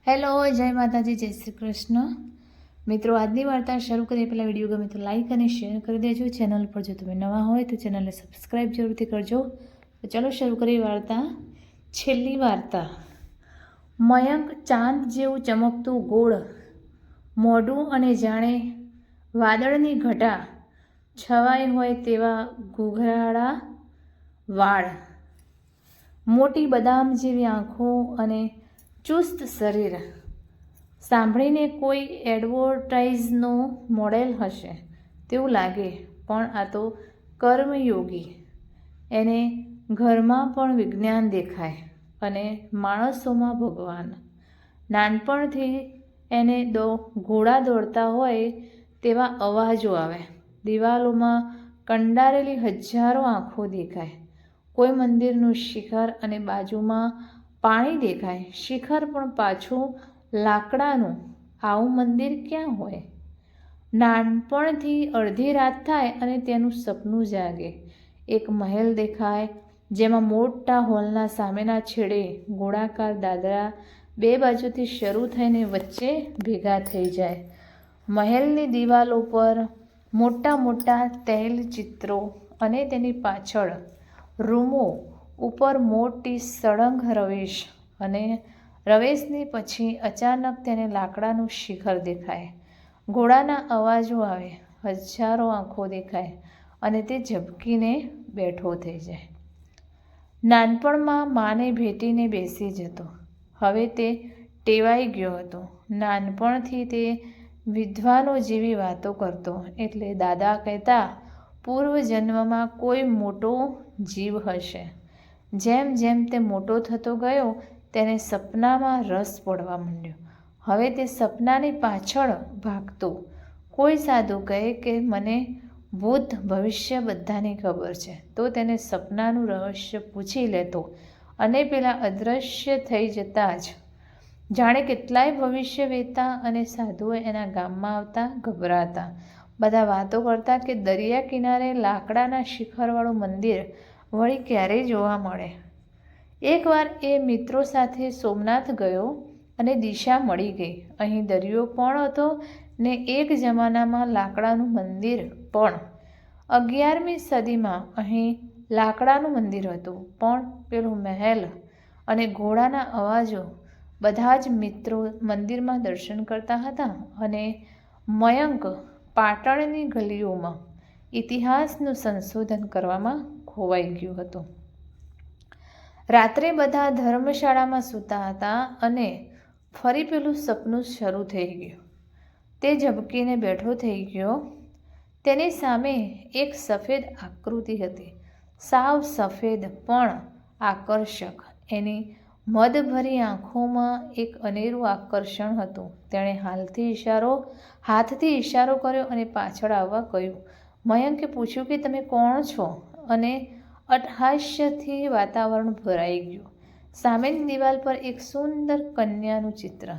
Hello, જય માતાજી, જય શ્રી કૃષ્ણ. મિત્રો, આજની વાર્તા શરૂ કરીએ પહેલાં વિડીયો ગમે તો લાઈક અને શેર કરી દેજો. ચેનલ પર જો તમે નવા હોય તો ચેનલને સબસ્ક્રાઈબ જરૂરથી કરજો. તો ચાલો શરૂ કરીએ વાર્તા. છેલ્લી વાર્તા. મયંક ચાંદ જેવું ચમકતું ગોળ મોઢું અને જાણે વાદળની ઘટા છવાઈ હોય તેવા ઘૂઘરાળા વાળ, મોટી બદામ જેવી આંખો અને ચુસ્ત શરીર. સાંભળીને કોઈ એડવર્ટાઇઝનો મોડેલ હશે તેવું લાગે, પણ આ તો કર્મયોગી. એને ઘરમાં પણ વિજ્ઞાન દેખાય અને માણસોમાં ભગવાન. નાનપણથી એને ઘોડા દોડતા હોય તેવા અવાજો આવે. દિવાલોમાં કંડારેલી હજારો આંખો દેખાય. કોઈ મંદિરનું શિખર અને બાજુમાં પાણી દેખાય. શિખર પણ પાછું લાકડાનું. આવું મંદિર ક્યાં હોય? નાનપણથી અડધી રાત થાય અને તેનું સપનું જાગે. એક મહેલ દેખાય જેમાં મોટા હોલના સામેના છેડે ગોળાકાર દાદરા બે બાજુથી શરૂ થઈને વચ્ચે ભેગા થઈ જાય. મહેલની દિવાલો પર મોટા મોટા તૈલચિત્રો અને તેની પાછળ રૂમો ઉપર મોટી સળંગ રવેશ, અને રવેશની પછી અચાનક તેને લાકડાનું શિખર દેખાય. ઘોડાના અવાજો આવે, હજારો આંખો દેખાય અને તે ઝબકીને બેઠો થઈ જાય. નાનપણમાં માને ભેટીને બેસી જતો. હવે તે ટેવાઈ ગયો હતો. નાનપણથી તે વિદ્વાનો જેવી વાતો કરતો, એટલે દાદા કહેતા પૂર્વજન્મમાં કોઈ મોટો જીવ હશે. જેમ જેમ તે મોટો થતો ગયો તેને સપનામાં રસ પડવા માંડ્યો. હવે તે સપનાની પાછળ ભાગતો. કોઈ સાધુ કહે કે મને ભૂત ભવિષ્ય બધાની ખબર છે, તો તેને સપનાનું રહસ્ય પૂછી લેતો અને પેલા અદૃશ્ય થઈ જતા જ જાણે કેટલાય ભવિષ્ય વેતા અને સાધુઓ એના ગામમાં આવતા ગભરાતા. બધા વાતો કરતા કે દરિયા કિનારે લાકડાના શિખરવાળું મંદિર વળી ક્યારે જોવા મળે. એકવાર એ મિત્રો સાથે સોમનાથ ગયો અને દિશા મળી ગઈ. અહીં દરિયો પણ હતો ને એક જમાનામાં લાકડાનું મંદિર પણ. 11મી સદીમાં અહીં લાકડાનું મંદિર હતું, પણ પેલું મહેલ અને ઘોડાના અવાજો. બધા જ મિત્રો મંદિરમાં દર્શન કરતા હતા અને મયંક પાટણની ગલીઓમાં ઇતિહાસનું સંશોધન કરવામાં ખોવાઈ ગયું હતું. રાત્રે બધા ધર્મશાળામાં સૂતા હતા અને ફરી પેલું સપનું શરૂ થઈ ગયું. તે ઝબકીને બેઠો થઈ ગયો. તેની સામે એક સફેદ આકૃતિ હતી, સાવ સફેદ પણ આકર્ષક. એની મદભરી આંખોમાં એક અનેરું આકર્ષણ હતું. તેણે હાથથી ઇશારો કર્યો અને પાછળ આવવા કહ્યું. મયંકે પૂછ્યું કે તમે કોણ છો? અને અટ્ટહાસ્યથી વાતાવરણ ભરાઈ ગયું. સામેની દિવાલ પર એક સુંદર કન્યાનું ચિત્ર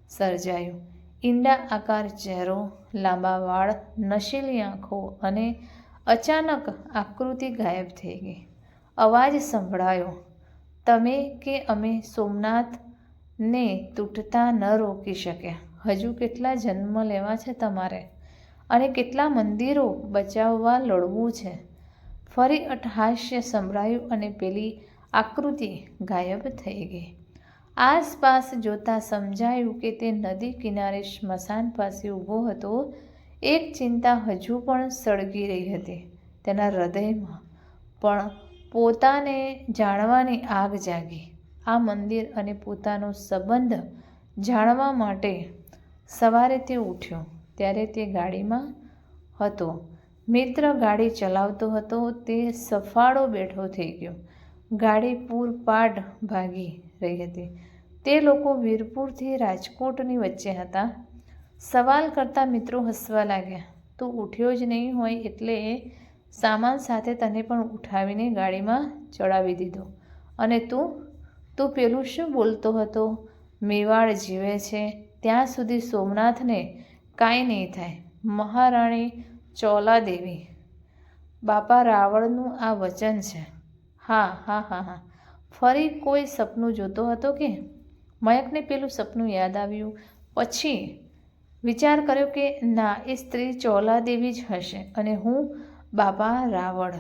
સર્જાયું. ઈંડા આકાર ચહેરો, લાંબા વાળ, નશીલી આંખો, અને અચાનક આકૃતિ ગાયબ થઈ ગઈ. અવાજ સંભળાયો, તમે કે અમે સોમનાથને તૂટતા ન રોકી શક્યા. હજુ કેટલા જન્મ લેવા છે તમારે, અને કેટલા મંદિરો બચાવવા લડવું છે. ફરી અટ્ટહાસ્ય સંભળાયું અને પેલી આકૃતિ ગાયબ થઈ ગઈ. આસપાસ જોતાં સમજાયું કે તે નદી કિનારે સ્મશાન પાસે ઊભો હતો. એક ચિંતા હજુ પણ સળગી રહી હતી તેના હૃદયમાં, પણ પોતાને જાણવાની આગ જાગી. આ મંદિર અને પોતાનો સંબંધ જાણવા માટે સવારે તે ઉઠ્યો ત્યારે તે ગાડીમાં હતો. મિત્ર ગાડી ચલાવતો હતો. તે સફાળો બેઠો થઈ ગયો. ગાડી પૂરપાટ ભાગી રહી હતી. તે લોકો વીરપુરથી રાજકોટની વચ્ચે હતા. સવાલ કરતા મિત્રો હસવા લાગ્યા. તું ઉઠ્યો જ નહીં હોય એટલે સામાન સાથે તને પણ ઉઠાવીને ગાડીમાં ચડાવી દીધો. અને તું પેલું શું બોલતો હતો? મેવાડ જીવે છે ત્યાં સુધી સોમનાથને કાંઈ નહીં થાય. મહારાણી ચોલાદેવી, બાપા રાવળનું આ વચન છે. હા હા હા હા. ફરી કોઈ સપનું જોતો હતો કે? મયંકને પેલું સપનું યાદ આવ્યું. પછી વિચાર કર્યો કે ના, એ સ્ત્રી ચોલાદેવી જ હશે અને હું બાપા રાવળ.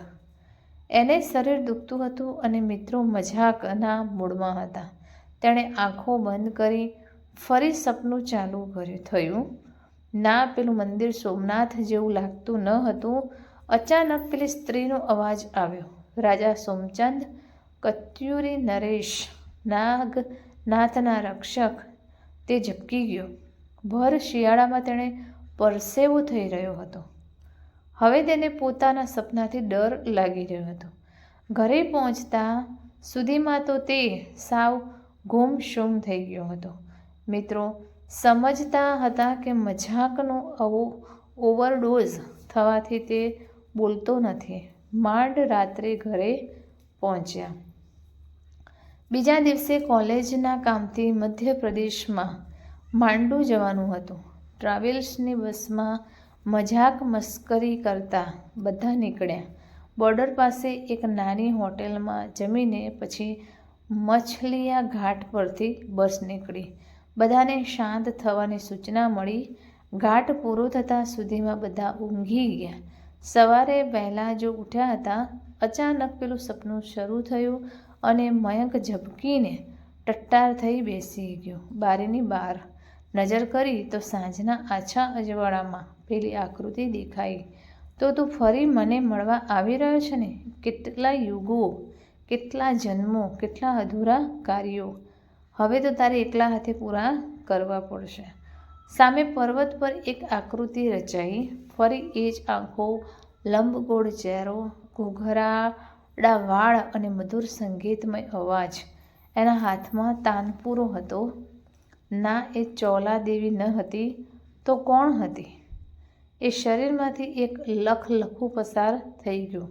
એને શરીર દુખતું હતું અને મિત્રો મજાકના મૂડમાં હતા. તેણે આંખો બંધ કરી ફરી સપનું ચાલુ થયું. ના, પેલું મંદિર સોમનાથ જેવું લાગતું ન હતું. અચાનક પેલી સ્ત્રીનો અવાજ આવ્યો. રાજા સોમચંદ, કત્યુરી નરેશ, નાગનાથના રક્ષક. તે ઝબકી ગયો. ભર શિયાળામાં તેણે પરસેવો થઈ રહ્યો હતો. હવે તેને પોતાના સપનાથી ડર લાગી રહ્યો હતો. ઘરે પહોંચતા સુધીમાં તો તે સાવ ગુમસુમ થઈ ગયો હતો. મિત્રો સમજતા હતા કે મજાકનો ઓવરડોઝ થવાથી તે બોલતો નથી. માંડ રાત્રે ઘરે પહોંચ્યા. બીજા દિવસે કોલેજના કામથી મધ્યપ્રદેશમાં માંડુ જવાનું હતું. ટ્રાવેલ્સની બસમાં મજાક મસ્કરી કરતા બધા નીકળ્યા. બોર્ડર પાસે એક નાની હોટેલમાં જમીને પછી મછલિયા ઘાટ પરથી બસ નીકળી. બધાને શાંત થવાની સૂચના મળી. ઘાટ પૂરો થતાં સુધીમાં બધા ઊંઘી ગયા. સવારે વહેલા જો ઉઠ્યા હતા. અચાનક પેલું સપનું શરૂ થયું અને મયંક ઝબકીને ટટ્ટાર થઈ બેસી ગયો. બારીની બહાર નજર કરી તો સાંજના આછા અજવાળામાં પેલી આકૃતિ દેખાઈ. તો તું ફરી મને મળવા આવી રહ્યો છે ને? કેટલા યુગો, કેટલા જન્મો, કેટલા અધૂરા કાર્યો હવે તો તારે એકલા હાથે પૂરા કરવા પડશે. સામે પર્વત પર એક આકૃતિ રચાઈ. ફરી એ જ આંખો, લંબગોળ ચહેરો, ઘૂઘરાડા વાળ અને મધુર સંગીતમય અવાજ. એના હાથમાં તાનપુરો હતો. ના, એ ચોલાદેવી ન હતી તો કોણ હતી? એ શરીરમાંથી એક લખલખું પસાર થઈ ગયું.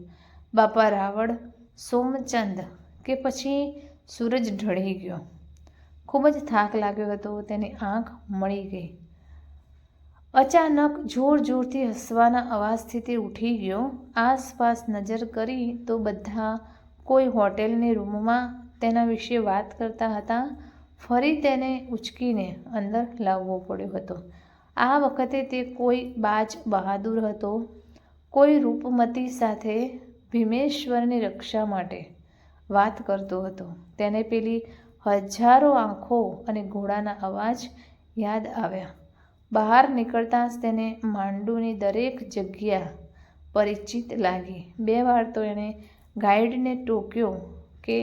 બાપા રાવળ, સોમચંદ કે પછી સૂરજ ઢળી ગયો? ખૂબ જ થાક લાગ્યો હતો. તેની આંખ મળી ગઈ. અચાનક જોર જોરથી હસવાના અવાજથી તે ઉઠી ગયો. આસપાસ નજર કરી તો બધા કોઈ હોટેલની રૂમમાં તેના વિશે વાત કરતા હતા. ફરી તેને ઉચકીને અંદર લાવવો પડ્યો હતો. આ વખતે તે કોઈ બાજ બહાદુર હતો. કોઈ રૂપમતી સાથે ભીમેશ્વરની રક્ષા માટે વાત કરતો હતો. તેને પેલી હજારો આંખો અને ઘોડાના અવાજ યાદ આવ્યા. બહાર નીકળતાં જ તેને માંડુની દરેક જગ્યા પરિચિત લાગી. 2 વાર તો એણે ગાઈડને ટોક્યો કે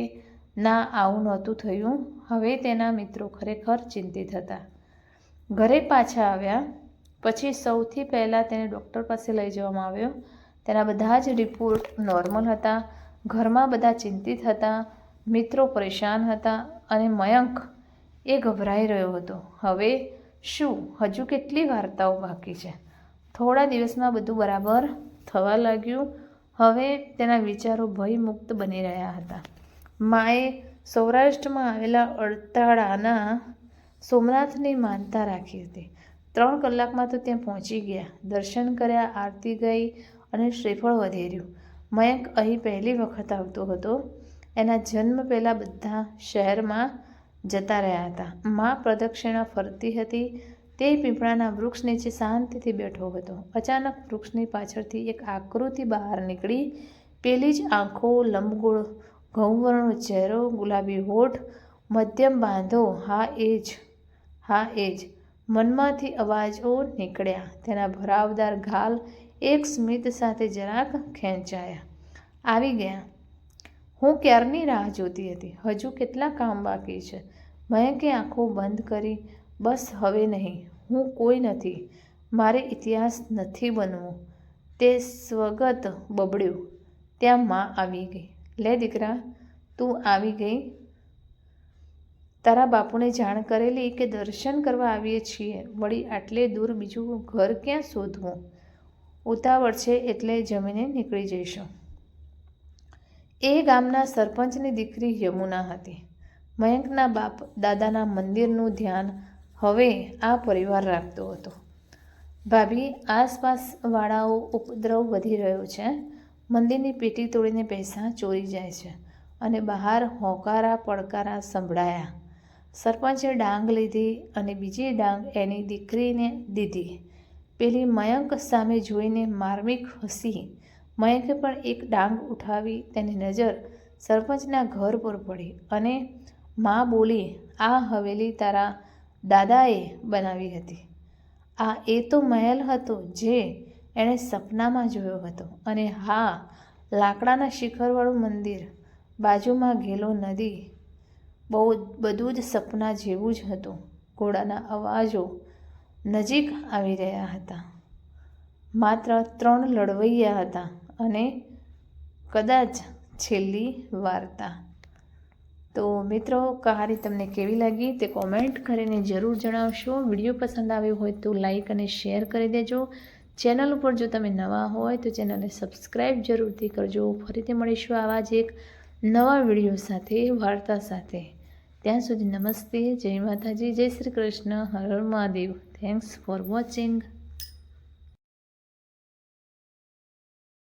ના, આવું નહોતું થયું. હવે તેના મિત્રો ખરેખર ચિંતિત હતા. ઘરે પાછા આવ્યા પછી સૌથી પહેલાં તેને ડૉક્ટર પાસે લઈ જવામાં આવ્યો. તેના બધા જ રિપોર્ટ નોર્મલ હતા. ઘરમાં બધા ચિંતિત હતા. મિત્રો પરેશાન હતા અને મયંક એ ગભરાઈ રહ્યો હતો. હવે શું? હજુ કેટલી વાર્તાઓ બાકી છે? થોડા દિવસમાં બધું બરાબર થવા લાગ્યું. હવે તેના વિચારો ભયમુક્ત બની રહ્યા હતા. માએ સૌરાષ્ટ્રમાં આવેલા અડતાળાના સોમનાથની માનતા રાખી હતી. 3 કલાકમાં તો ત્યાં પહોંચી ગયા. દર્શન કર્યા, આરતી ગઈ અને શ્રીફળ વધેર્યું. મયંક અહીં પહેલી વખત આવતો હતો. એના જન્મ પહેલાં બધા શહેરમાં જતા રહ્યા હતા. મા પ્રદક્ષિણા ફરતી હતી. તે પીપળાના વૃક્ષ નીચે શાંતિથી બેઠો હતો. અચાનક વૃક્ષની પાછળથી એક આકૃતિ બહાર નીકળી. પેલી જ આંખો, લંબગોળ ઘઉંવર્ણો ચહેરો, ગુલાબી હોઠ, મધ્યમ બાંધો. હા, એ જ, હા એ જ. મનમાંથી અવાજો નીકળ્યા. તેના ભરાવદાર ગાલ એક સ્મિત સાથે જરાક ખેંચાયા. આવી ગયા. હું ક્યારની રાહ જોતી હતી. હજુ કેટલા કામ બાકી છે? મયંકે આંખો બંધ કરી. બસ હવે નહીં. હું કોઈ નથી. મારે ઇતિહાસ નથી બનવું. તે સ્વગત બબડ્યું. ત્યાં મા આવી ગઈ. લે દીકરા, તું આવી ગઈ. તારા બાપુને જાણ કરેલી કે દર્શન કરવા આવીએ છીએ. વળી આટલે દૂર બીજું ઘર ક્યાં શોધવું? ઉતાવળ છે એટલે જમીને નીકળી જઈશું. એ ગામના સરપંચની દીકરી યમુના હતી. મયંકના બાપ દાદાના મંદિરનું ધ્યાન હવે આ પરિવાર રાખતો હતો. ભાભી, આસપાસવાળાઓ ઉપદ્રવ વધી રહ્યો છે. મંદિરની પેટી તોડીને પૈસા ચોરી જાય છે અને બહાર હોકારા પડકારા સંભળાયા. સરપંચે ડાંગ લીધી અને બીજી ડાંગ એની દીકરીને દીધી. પેલી મયંક સામે જોઈને માર્મિક હસી. મયંકે પણ એક ડાંગ ઉઠાવી. તેની નજર સરપંચના ઘર પર પડી અને મા બોલી, આ હવેલી તારા દાદાએ બનાવી હતી. આ એ તો મહેલ હતો જે એણે સપનામાં જોયો હતો. અને હા, લાકડાના શિખરવાળું મંદિર, બાજુમાં ઘેલો નદી, બધું જ સપના જેવું જ હતું. ઘોડાના અવાજો નજીક આવી રહ્યા હતા. માત્ર 3 લડવૈયા હતા અને કદાચ છેલ્લી વાર્તા. તો મિત્રો, કહાની તમને કેવી લાગી તે કોમેન્ટ કરીને જરૂર જણાવશો. વિડીયો પસંદ આવ્યો હોય તો લાઈક અને શેર કરી દેજો. ચેનલ ઉપર જો તમે નવા હોય તો ચેનલને સબસ્ક્રાઈબ જરૂરથી કરજો. ફરીથી મળીશું આવા જ એક નવા વિડીયો સાથે, વાર્તા સાથે. ત્યાં સુધી નમસ્તે, જય માતાજી, જય શ્રી કૃષ્ણ, હર હર મહાદેવ. Thanks for watching.